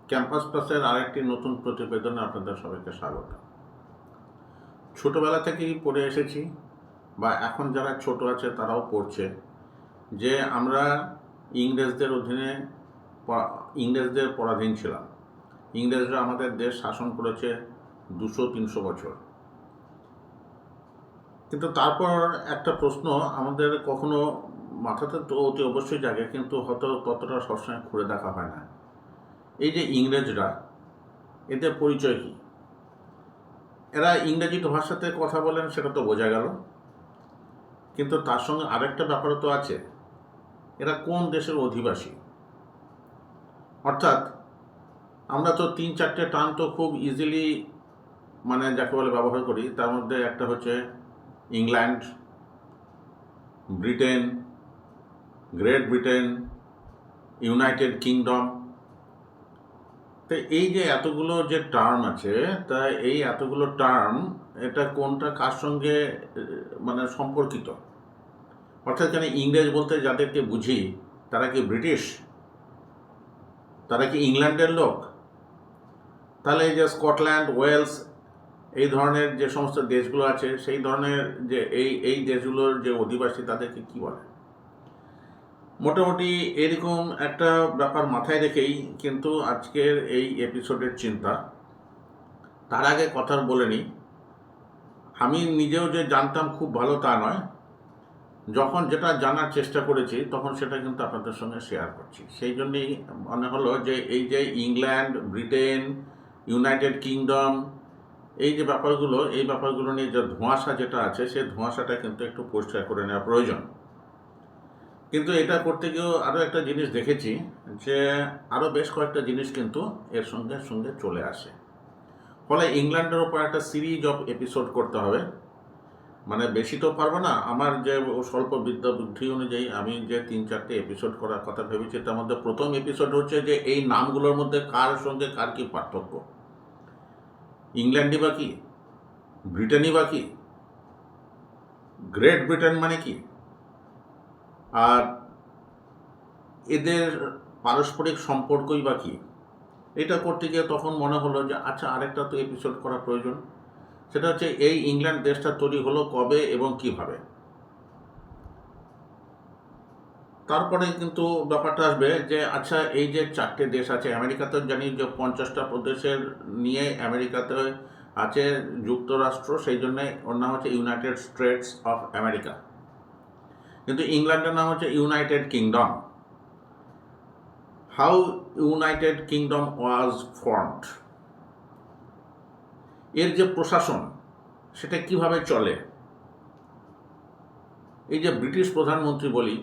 Campus প্লাসের আরেকটি নতুন প্রতিবেদনে আপনাদের সবাইকে স্বাগত। ছোটবেলা থেকেই পড়ে এসেছি বা এখন যারা ছোট আছে তারাও পড়ছে যে আমরা ইংরেজদের অধীনে ইংরেজদের পরাধীন ছিলাম। ইংরেজরা আমাদের দেশ শাসন করেছে 200-300 বছর। কিন্তু তারপর একটা প্রশ্ন আমাদের কখনো মাথাতে তো অতি অবশ্যই জাগে, কিন্তু হয়তো ততটা সবসময় ঘুরে দেখা হয় না। এই যে ইংরেজরা, এদের পরিচয় কী? এরা ইংরেজি ভাষাতে কথা বলেন, সেটা তো বোঝা গেল, কিন্তু তার সঙ্গে আরেকটা ব্যাপারও তো আছে, এরা কোন দেশের অধিবাসী। অর্থাৎ আমরা তো 3-4টে টার্ম তো খুব ইজিলি যাকে বলে ব্যবহার করি। তার মধ্যে একটা হচ্ছে England, Britain, great Britain, United kingdom. তো এই যে এতগুলো যে টার্ম আছে, তা এই এতগুলো টার্ম এটা কোনটা কার সঙ্গে সম্পর্কিত? অর্থাৎ এখানে ইংরেজ বলতে যাদেরকে বুঝি তারা কি ব্রিটিশ? তারা কি ইংল্যান্ডের লোক? তাহলে এই যে স্কটল্যান্ড, ওয়েলস, এই ধরনের যে সমস্ত দেশগুলো আছে, সেই ধরনের যে এই দেশগুলোর যে অধিবাসী তাদেরকে কি বলে? মোটামুটি এরকম একটা ব্যাপার মাথায় রেখেই কিন্তু আজকের এই এপিসোডের চিন্তা। তার আগে কথা বলে নিই, আমি নিজেও যে জানতাম খুব ভালো তা নয়। যখন যেটা জানার চেষ্টা করেছি তখন সেটা কিন্তু আপনাদের সঙ্গে শেয়ার করছি। সেই জন্যই মনে হলো যে এই যে ইংল্যান্ড, ব্রিটেন, ইউনাইটেড কিংডম, এই যে ব্যাপারগুলো, এই ব্যাপারগুলো নিয়ে যে ধোঁয়াশা যেটা আছে, সেই ধোঁয়াশাটা কিন্তু একটু পরিষ্কার করে নেওয়া প্রয়োজন। কিন্তু এটা করতে গিয়েও আরও একটা জিনিস দেখেছি যে আরও বেশ কয়েকটা জিনিস কিন্তু এর সঙ্গে সঙ্গে চলে আসে। ফলে ইংল্যান্ডের ওপর একটা সিরিজ অফ এপিসোড করতে হবে। বেশি তো পারবো না, আমার যে স্বল্প বিদ্যা বুদ্ধি অনুযায়ী আমি যে 3-4টে এপিসোড করার কথা ভেবেছি, তার মধ্যে প্রথম এপিসোড হচ্ছে যে এই নামগুলোর মধ্যে কার সঙ্গে কার কি পার্থক্য। ইংল্যান্ডই বা কি, ব্রিটেনই বা কি, গ্রেট ব্রিটেন মানে কি, আর এদের পারস্পরিক সম্পর্কই বা কি। এটা করতে গিয়ে তখন মনে হলো যে আচ্ছা, আরেকটা তো এপিসোড করা প্রয়োজন। সেটা হচ্ছে এই ইংল্যান্ড দেশটা তৈরি হলো কবে এবং কিভাবে। তারপরে কিন্তু ব্যাপারটা আসবে যে আচ্ছা, এই যে 4টে দেশ আছে, আমেরিকাতে জানি যে 50টা প্রদেশের নিয়ে আমেরিকাতে আছে যুক্তরাষ্ট্র, সেই জন্যে ওর নাম হচ্ছে ইউনাইটেড স্টেটস অফ আমেরিকা। কিন্তু ইংল্যান্ডের নাম হচ্ছে United kingdom. How United kingdom was formed, এর যে প্রশাসন সেটা কিভাবে চলে। এই যে ব্রিটিশ প্রধানমন্ত্রী বলি,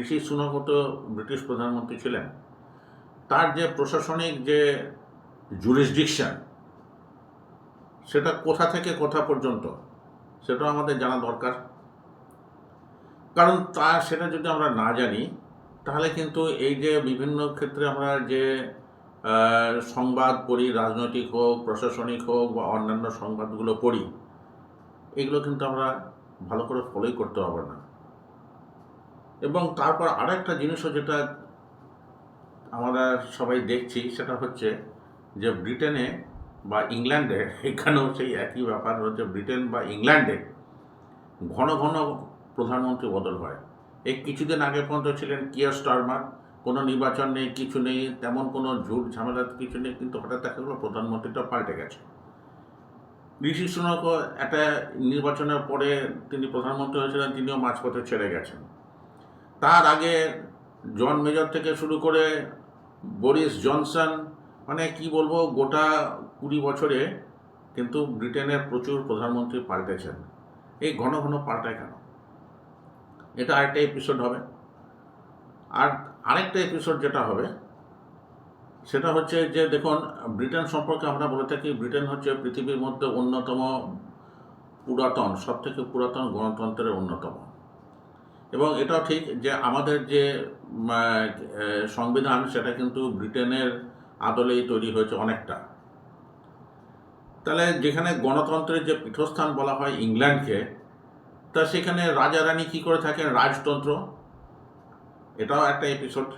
ঋষি সুনাক তো ব্রিটিশ প্রধানমন্ত্রী ছিলেন, তার যে প্রশাসনিক যে জুরিসডিকশন, সেটা কোথা থেকে কোথা পর্যন্ত, সেটাও আমাদের জানা দরকার। কারণ সেটা যদি আমরা না জানি, তাহলে কিন্তু এই যে বিভিন্ন ক্ষেত্রে আমরা যে সংবাদ পড়ি, রাজনৈতিক হোক, প্রশাসনিক হোক বা অন্যান্য সংবাদগুলো পড়ি, এগুলো কিন্তু আমরা ভালো করে ফলোই করতে পারবো না। এবং তারপর আরেকটা জিনিসও যেটা আমরা সবাই দেখছি, সেটা হচ্ছে যে ব্রিটেনে বা ইংল্যান্ডে, এখানেও সেই একই ব্যাপার হচ্ছে, ব্রিটেন বা ইংল্যান্ডে ঘন ঘন প্রধানমন্ত্রী বদল হয়। এই কিছুদিন আগে পর্যন্ত ছিলেন কিয়ার স্টারমার, কোনো নির্বাচন নেই, কিছু নেই, তেমন কোনো ঝুট ঝামেলা কিছু নেই, কিন্তু হঠাৎ দেখা গেলো প্রধানমন্ত্রীটা পাল্টে গেছে। ঋষি সুনাকও একটা নির্বাচনের পরে তিনি প্রধানমন্ত্রী হয়েছিলেন, তিনিও মাঝপথে ছেড়ে গেছেন। তার আগে জন মেজর থেকে শুরু করে বরিস জনসন, কি বলবো, গোটা 20 বছরে কিন্তু ব্রিটেনের প্রচুর প্রধানমন্ত্রী পাল্টেছেন। এই ঘন ঘন পাল্টায় কেন? এটা আরেকটা এপিসোড হবে। আর আরেকটা এপিসোড যেটা হবে সেটা হচ্ছে যে দেখুন, ব্রিটেন সম্পর্কে আমরা বলে থাকি ব্রিটেন হচ্ছে পৃথিবীর মধ্যে অন্যতম পুরাতন, সবথেকে পুরাতন গণতন্ত্রের অন্যতম। এবং এটাও ঠিক যে আমাদের যে সংবিধান, সেটা কিন্তু ব্রিটেনের আদলেই তৈরি হয়েছে অনেকটা। তাহলে যেখানে গণতন্ত্রের যে পীঠস্থান বলা হয় ইংল্যান্ডকে, তা সেখানে রাজা রানী কী করে থাকেন, রাজতন্ত্র, এটাও একটা এপিসোড।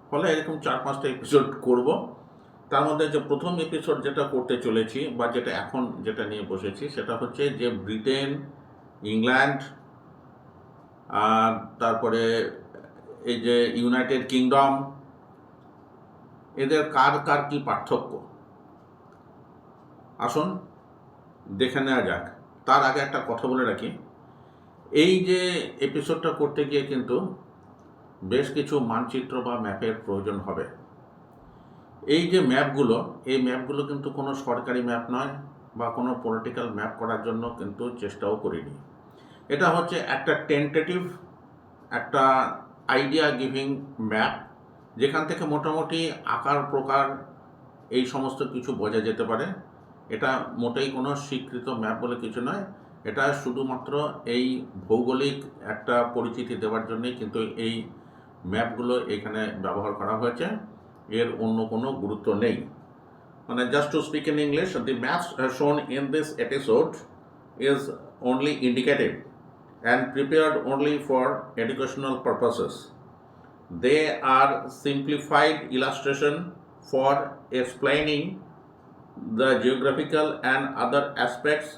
ফলে এরকম 4-5টা এপিসোড করব। তার মধ্যে যে প্রথম এপিসোড যেটা করতে চলেছি বা যেটা এখন যেটা নিয়ে বসেছি সেটা হচ্ছে যে ব্রিটেন, ইংল্যান্ড, আর তারপরে এই যে ইউনাইটেড কিংডম, এদের কার কার কি পার্থক্য আসুন দেখে নেওয়া যাক। তার আগে একটা কথা বলে রাখি, এই যে এপিসোডটা করতে গিয়ে কিন্তু বেশ কিছু মানচিত্র বা ম্যাপের প্রয়োজন হবে। এই যে ম্যাপগুলো, এই ম্যাপগুলো কিন্তু কোনো সরকারি ম্যাপ নয় বা কোনো পলিটিক্যাল ম্যাপ করার জন্য কিন্তু চেষ্টাও করিনি। এটা হচ্ছে একটা টেন্টেটিভ, একটা আইডিয়া গিভিং ম্যাপ, যেখান থেকে মোটামুটি আকার প্রকার এই সমস্ত কিছু বোঝা যেতে পারে। এটা মোটেই কোনো স্বীকৃত ম্যাপ বলে কিছু নয়, এটা শুধুমাত্র এই ভৌগোলিক একটা পরিচিতি দেওয়ার জন্যই কিন্তু এই ম্যাপগুলো এখানে ব্যবহার করা হয়েছে, এর অন্য কোনো গুরুত্ব নেই। মানে just to speak in English, the maps শোন in this episode is only indicative and prepared only for educational purposes. They are simplified illustration for explaining the geographical and other aspects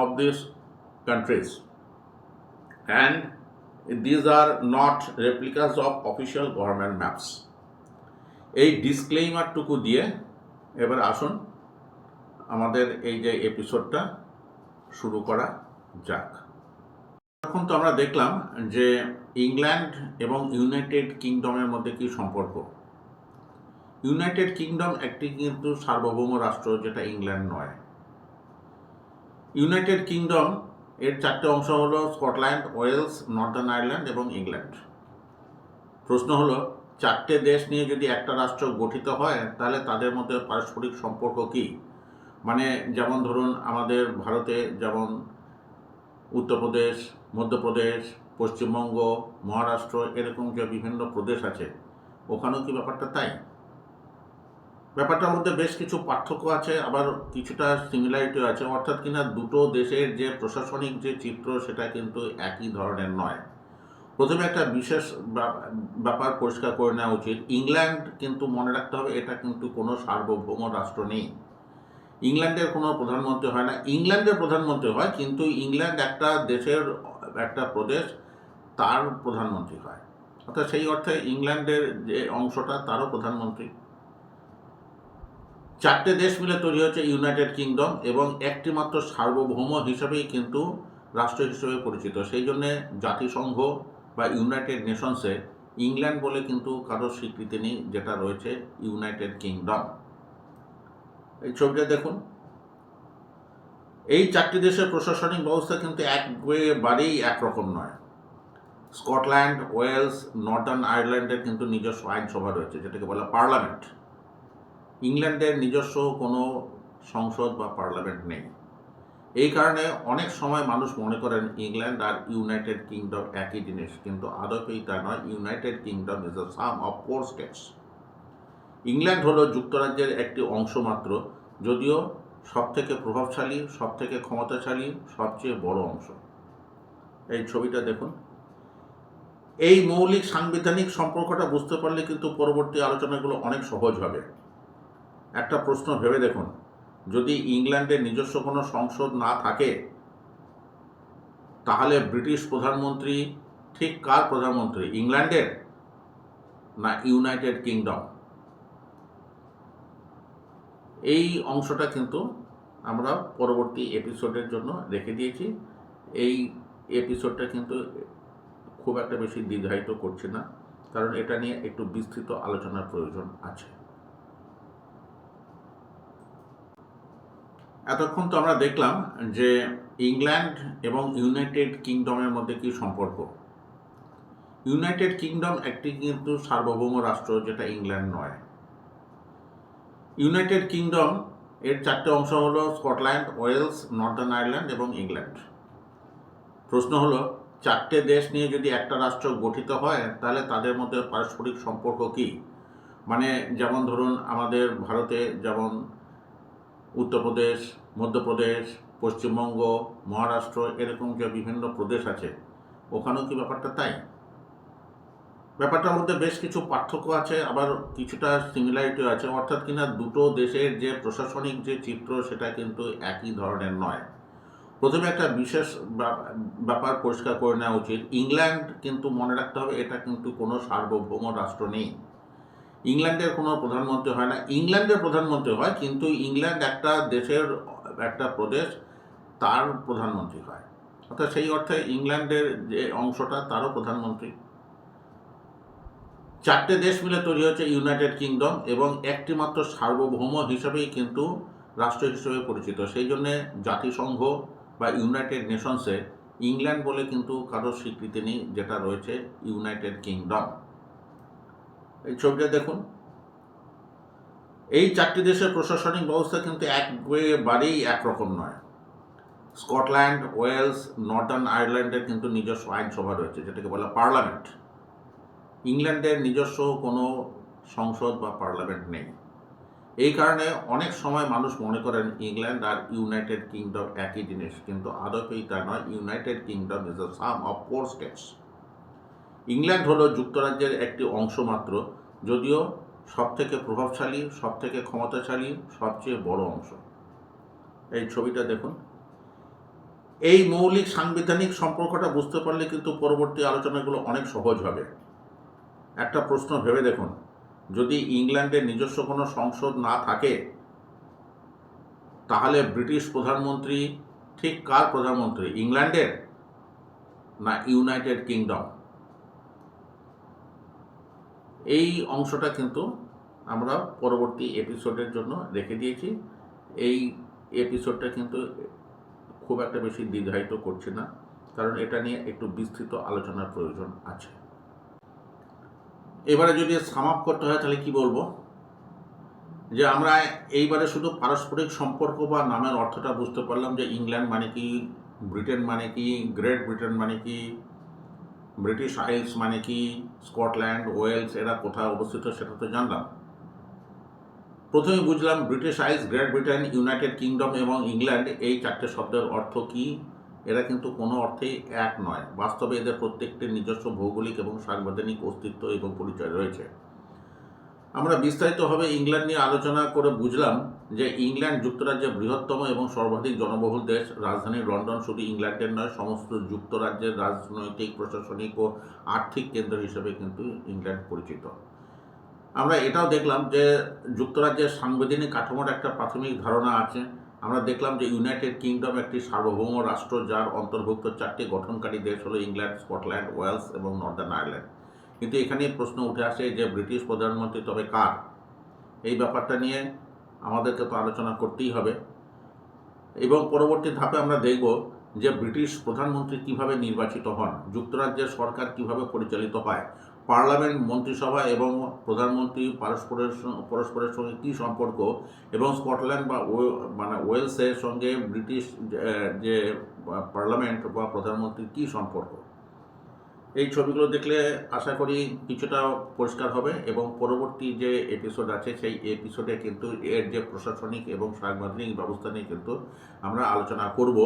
of these countries, and these are not replicas of official government maps. এই ডিসক্লেইমারটুকু দিয়ে এবার আসুন আমাদের এই যে এপিসোডটা শুরু করা যাক। এখন তো আমরা দেখলাম যে ইংল্যান্ড এবং ইউনাইটেড কিংডমের মধ্যে কি সম্পর্ক। ইউনাইটেড কিংডম একটি কিন্তু সার্বভৌম রাষ্ট্র, যেটা ইংল্যান্ড নয়। ইউনাইটেড কিংডম এর চারটে অংশ হলো স্কটল্যান্ড, ওয়েলস, নর্দার্ন আয়ারল্যান্ড এবং ইংল্যান্ড। প্রশ্ন হলো, চারটে দেশ নিয়ে যদি একটা রাষ্ট্র গঠিত হয় তাহলে তাদের মধ্যে পারস্পরিক সম্পর্ক কি? মানে যেমন ধরুন আমাদের ভারতে যেমন উত্তরপ্রদেশ, মধ্যপ্রদেশ, পশ্চিমবঙ্গ, মহারাষ্ট্র, এরকম যে বিভিন্ন প্রদেশ আছে, ওখানেও কি ব্যাপারটা তাই? ব্যাপারটার মধ্যে বেশ কিছু পার্থক্য আছে, আবার কিছুটা সিমিলারিটিও আছে, অর্থাৎ কিনা দুটো দেশের যে প্রশাসনিক যে চিত্র সেটা কিন্তু একই ধরনের নয়। প্রথমে একটা বিশেষ ব্যাপার পরিষ্কার করে নেওয়া উচিত, ইংল্যান্ড কিন্তু মনে রাখতে হবে এটা কিন্তু কোনো সার্বভৌম রাষ্ট্র নেই। ইংল্যান্ডের কোনো প্রধানমন্ত্রী হয় না, ইংল্যান্ডের প্রধানমন্ত্রী হয়, কিন্তু ইংল্যান্ড একটা দেশের একটা প্রদেশ, তার প্রধানমন্ত্রী হয়, অর্থাৎ সেই অর্থে ইংল্যান্ডের যে অংশটা তারও প্রধানমন্ত্রী। চারটে দেশ মিলে তৈরি হচ্ছে ইউনাইটেড কিংডম, এবং একটি মাত্র সার্বভৌম হিসাবেই কিন্তু রাষ্ট্র হিসেবে পরিচিত। সেই জন্যে জাতিসংঘ বা ইউনাইটেড নেশনসে ইংল্যান্ড বলে কিন্তু কারোর স্বীকৃতি নেই, যেটা রয়েছে ইউনাইটেড কিংডম। এই ছবিটা দেখুন, এই চারটি দেশের প্রশাসনিক ব্যবস্থা কিন্তু একেবারেই একরকম নয়। স্কটল্যান্ড, ওয়েলস, নর্দার্ন আয়ারল্যান্ডের কিন্তু নিজস্ব আইনসভা রয়েছে, যেটাকে বলা পার্লামেন্ট। ইংল্যান্ডের নিজস্ব কোনো সংসদ বা পার্লামেন্ট নেই। এই কারণে অনেক সময় মানুষ মনে করেন ইংল্যান্ড আর ইউনাইটেড কিংডম একই জিনিস, কিন্তু আদপেই তা নয়। United kingdom is the some of 4 states. England হলো যুক্তরাজ্যের একটি অংশ মাত্র, যদিও সবথেকে প্রভাবশালী, সবথেকে ক্ষমতাশালী, সবচেয়ে বড় অংশ। এই ছবিটা দেখুন। এই মৌলিক সাংবিধানিক সম্পর্কটা বুঝতে পারলে কিন্তু পরবর্তী আলোচনাগুলো অনেক সহজ হবে। একটা প্রশ্ন ভেবে দেখুন, যদি ইংল্যান্ডের নিজস্ব কোনো সংসদ না থাকে তাহলে ব্রিটিশ প্রধানমন্ত্রী ঠিক কার প্রধানমন্ত্রী, ইংল্যান্ডের না ইউনাইটেড কিংডম? এই অংশটা কিন্তু আমরা পরবর্তী এপিসোডের জন্য রেখে দিয়েছি। এই এপিসোডটা কিন্তু খুব একটা বেশি দীর্ঘায়িত করছে না, কারণ এটা নিয়ে একটু বিস্তৃত আলোচনার প্রয়োজন আছে। এতক্ষণ তো আমরা দেখলাম যে ইংল্যান্ড এবং ইউনাইটেড কিংডমের মধ্যে কি সম্পর্ক। ইউনাইটেড কিংডম একটি কিন্তু সার্বভৌম রাষ্ট্র, যেটা ইংল্যান্ড নয়। ইউনাইটেড কিংডম এর চারটে অংশ হলো স্কটল্যান্ড, ওয়েলস, নর্দার্ন আয়ারল্যান্ড এবং ইংল্যান্ড। প্রশ্ন হলো, চারটে দেশ নিয়ে যদি একটা রাষ্ট্র গঠিত হয় তাহলে তাদের মধ্যে পারস্পরিক সম্পর্ক কি? মানে যেমন ধরুন আমাদের ভারতে যেমন উত্তরপ্রদেশ, মধ্যপ্রদেশ, পশ্চিমবঙ্গ, মহারাষ্ট্র, এরকম যে বিভিন্ন প্রদেশ আছে, ওখানেও কি ব্যাপারটা তাই? ব্যাপারটার মধ্যে বেশ কিছু পার্থক্য আছে, আবার কিছুটা সিমিলারিটিও আছে, অর্থাৎ কিনা দুটো দেশের যে প্রশাসনিক যে চিত্র সেটা কিন্তু একই ধরনের নয়। প্রথমে একটা বিশেষ ব্যাপার পরিষ্কার করে নেওয়া উচিত। ইংল্যান্ড কিন্তু মনে রাখতে হবে, এটা কিন্তু কোনো সার্বভৌম রাষ্ট্র নেই। ইংল্যান্ডের কোনো প্রধানমন্ত্রী হয় না, ইংল্যান্ডের প্রধানমন্ত্রী হয়, কিন্তু ইংল্যান্ড একটা দেশের একটা প্রদেশ, তার প্রধানমন্ত্রী হয়। অর্থাৎ সেই অর্থে ইংল্যান্ডের যে অংশটা তারও প্রধানমন্ত্রী। চারটে দেশ মিলে তৈরি হয়েছে ইউনাইটেড কিংডম, এবং একটি মাত্র সার্বভৌম হিসাবেই কিন্তু রাষ্ট্র হিসেবে পরিচিত। সেই জন্যে জাতিসংঘ বা ইউনাইটেড নেশনসে ইংল্যান্ড বলে কিন্তু কারোর স্বীকৃতি নেই, যেটা রয়েছে ইউনাইটেড কিংডম। এই ছবিটা দেখুন, এই চারটি দেশের প্রশাসনিক ব্যবস্থা কিন্তু একবারেই একরকম নয়। স্কটল্যান্ড, ওয়েলস, নর্দার্ন আয়ারল্যান্ডের কিন্তু নিজস্ব আইনসভা রয়েছে, যেটাকে বলা পার্লামেন্ট। ইংল্যান্ডের নিজস্ব কোনো সংসদ বা পার্লামেন্ট নেই। এই কারণে অনেক সময় মানুষ মনে করেন ইংল্যান্ড আর ইউনাইটেড কিংডম একই জিনিস, কিন্তু আদপেই তা নয়। United kingdom is the some of 4 states. England হলো যুক্তরাজ্যের একটি অংশ মাত্র, যদিও সবথেকে প্রভাবশালী, সবথেকে ক্ষমতাশালী, সবচেয়ে বড় অংশ। এই ছবিটা দেখুন। এই মৌলিক সাংবিধানিক সম্পর্কটা বুঝতে পারলে কিন্তু পরবর্তী আলোচনাগুলো অনেক সহজ হবে। একটা প্রশ্ন ভেবে দেখুন, যদি ইংল্যান্ডের নিজস্ব কোনো সংসদ না থাকে, তাহলে ব্রিটিশ প্রধানমন্ত্রী ঠিক কার প্রধানমন্ত্রী? ইংল্যান্ডের না ইউনাইটেড কিংডম? এই অংশটা কিন্তু আমরা পরবর্তী এপিসোডের জন্য রেখে দিয়েছি। এই এপিসোডটা কিন্তু খুব একটা বেশি দীর্ঘায়িত করছে না, কারণ এটা নিয়ে একটু বিস্তৃত আলোচনার প্রয়োজন আছে। এবারে যদি সাম আপ করতে হয় তাহলে কি বলবো, যে আমরা এইবারে শুধু পারস্পরিক সম্পর্ক বা নামের অর্থটা বুঝতে পারলাম, যে ইংল্যান্ড মানে কি, ব্রিটেন মানে কি, গ্রেট ব্রিটেন মানে কি, ব্রিটিশ আইলস মানে কি, স্কটল্যান্ড, ওয়েলস এরা কোথায় অবস্থিত সেটা তো জানলাম। প্রথমে বুঝলাম British আইলস, great Britain, United kingdom এবং ইংল্যান্ড, এই চারটে শব্দের অর্থ কি। এরা কিন্তু কোনো অর্থেই এক নয়। বাস্তবে এদের প্রত্যেকটির নিজস্ব ভৌগোলিক এবং সাংবিধানিক অস্তিত্ব এবং পরিচয় রয়েছে। আমরা বিস্তারিতভাবে ইংল্যান্ড নিয়ে আলোচনা করে বুঝলাম যে ইংল্যান্ড যুক্তরাজ্যের বৃহত্তম এবং সর্বাধিক জনবহুল দেশ। রাজধানী লন্ডন শুধু ইংল্যান্ডের নয়, সমস্ত যুক্তরাজ্যের রাজনৈতিক, প্রশাসনিক ও আর্থিক কেন্দ্র হিসেবে কিন্তু ইংল্যান্ড পরিচিত। আমরা এটাও দেখলাম যে যুক্তরাজ্যের সাংবিধানিক কাঠামোর একটা প্রাথমিক ধারণা আছে। আমরা দেখলাম যে ইউনাইটেড কিংডম একটি সার্বভৌম রাষ্ট্র, যার অন্তর্ভুক্ত চারটি গঠনকারী দেশ হলো ইংল্যান্ড, স্কটল্যান্ড, ওয়েলস এবং নর্দার্ন আয়ারল্যান্ড। কিন্তু এখানে প্রশ্ন উঠে আসে যে ব্রিটিশ প্রধানমন্ত্রী তবে কার? এই ব্যাপারটা নিয়ে আমাদেরকে তো আলোচনা করতেই হবে, এবং পরবর্তী ধাপে আমরা দেখব যে ব্রিটিশ প্রধানমন্ত্রী কিভাবে নির্বাচিত হন, যুক্তরাজ্যের সরকার কিভাবে পরিচালিত হয়, পার্লামেন্ট, মন্ত্রিসভা এবং প্রধানমন্ত্রী পরস্পরের সঙ্গে কী সম্পর্ক, এবং স্কটল্যান্ড বা ওয়েলসের সঙ্গে ব্রিটিশ যে পার্লামেন্ট বা প্রধানমন্ত্রীর কী সম্পর্ক। এই ছবিগুলো দেখলে আশা করি কিছুটা পরিষ্কার হবে, এবং পরবর্তী যে এপিসোড আছে সেই এপিসোডে কিন্তু এর যে প্রশাসনিক এবং সাংবিধানিক ব্যবস্থা নিয়ে কিন্তু আমরা আলোচনা করব।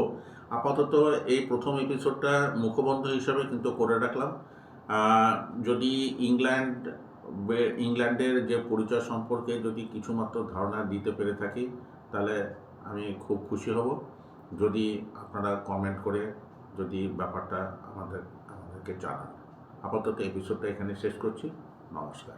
আপাতত এই প্রথম এপিসোডটা মুখবন্ধ হিসাবে কিন্তু করে রাখলাম। যদি ইংল্যান্ডের যে পরিচয় সম্পর্কে যদি কিছুমাত্র ধারণা দিতে পেরে থাকি, তাহলে আমি খুব খুশি হব। যদি আপনারা কমেন্ট করে যদি ব্যাপারটা আমাদেরকে জানান। আপাতত এপিসোডটা এখানে শেষ করছি। নমস্কার।